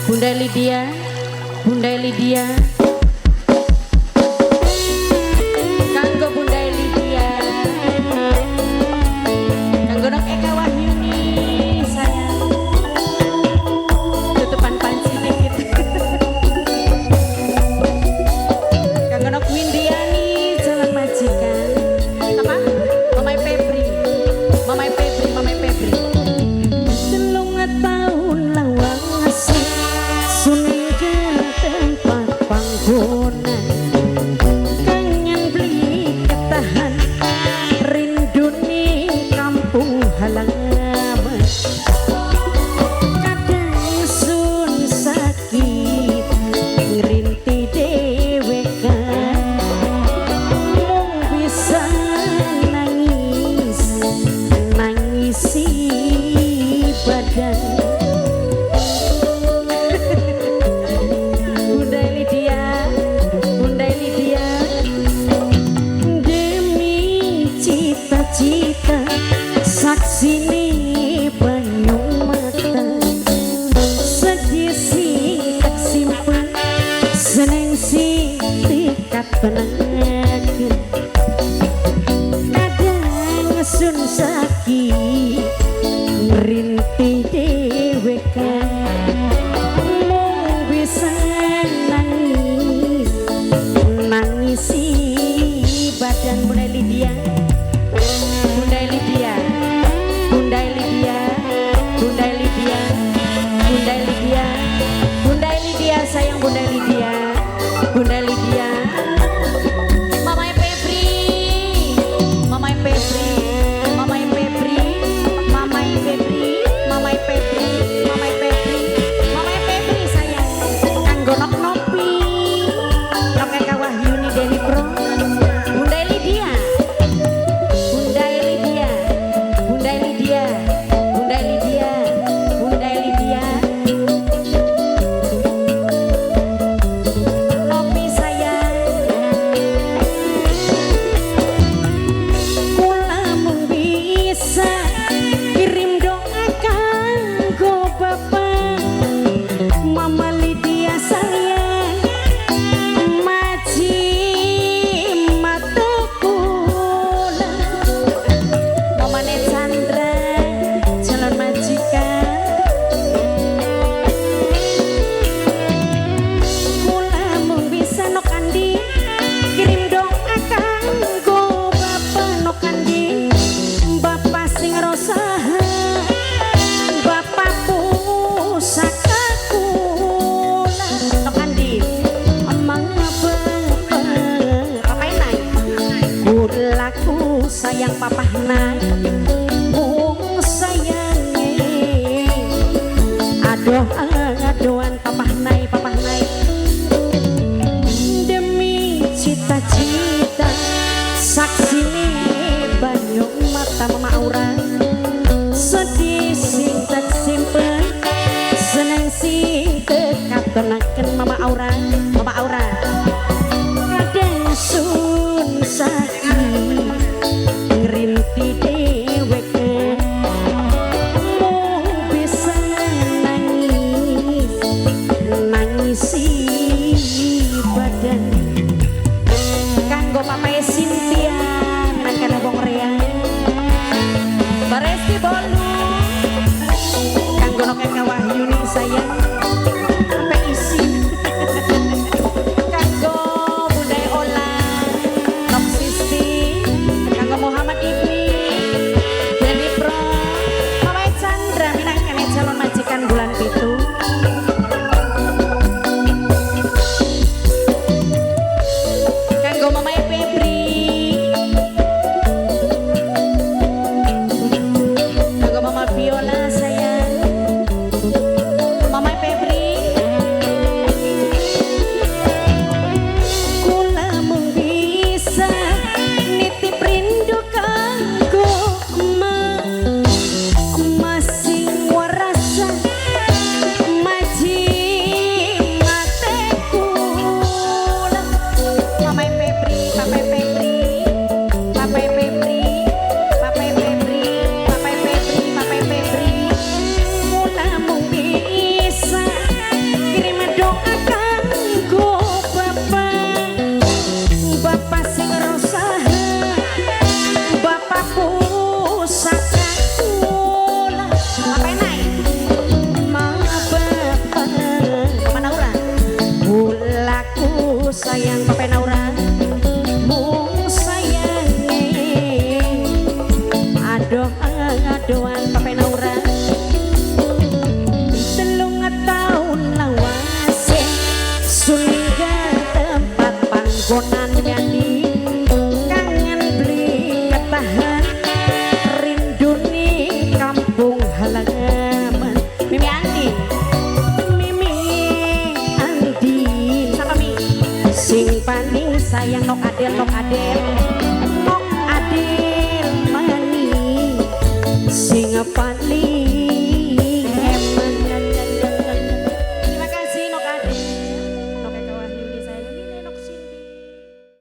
Bunda Lydia, Bunda Lydia. Kanggo Bunda Lydia, kanggo nok Eka Wahyuni sayang. Tutupan panci dikit. Kanggo nok Windiani Jalan Majikan. Apa? Mamai Febri, Mamai Febri, Mamai Febri. Selunga tahun lawang ngasih suneng ke tempat panggonan. Kangen beli ketahan rindu ning kampung halaman. Kadang sun sakit ngerinti dewekan. Mung bisa nangis nangisi badan. Bunda Lydia, Bunda Lydia, demi cita-cita saksine banyu mata. Sedih si tak simpen, seneng si tikat penangaken. Kadang sun sakit ngerinti dewekan. Mung bisa nangis nangisi badan. Bunda Lydia, Bunda Lydia, Bunda Lydia, Bunda Lydia, Bunda Lydia, Bunda Lydia sayang. Bunda Lydia, Bunda Lydia. Mamai Febri, Mamai Febri, Mamai Febri, Mamai Febri, Mamai Febri, Mamai Febri, Mamai Febri sayang. Kanggo nok Nopi, nok Eka Wahyuni Deni Pro. Bunda Lydia, Bunda Lydia, Bunda Lydia, Bunda Lydia, Bunda Lydia. Nopi sayang, kula mung bisa kirim doa kanggo Bapak Mama Lydia sayang. Maji mata kula Mamane Chandra Jalan Majikan. Kula mung bisa nok Andi kirim doa kanggo Bapak nok Andi. Bapak sing rosaha, Bapak pusaka kula nok Andi. Emang bapak Papa Enai kulaku sayang Papa Enai. Mung sayange aduh aduan Papa Enai, Papa Enai. Demi cita-cita saksine banyu mata Mama Aura. Sedih sing tak simpen, seneng sing tekatonaken Mama Aura, Mama Aura. Kadang sun sakit ngerinti dewekan. Mung bisa nangis nangisi badan. Kanggo Papa Cynthia nang kana wong reang. Baresti Bolu, kanggo nok Eka Wahyuni sayang. Sampai isi. paling sayang nok adel nok adel nok adel mani sing paling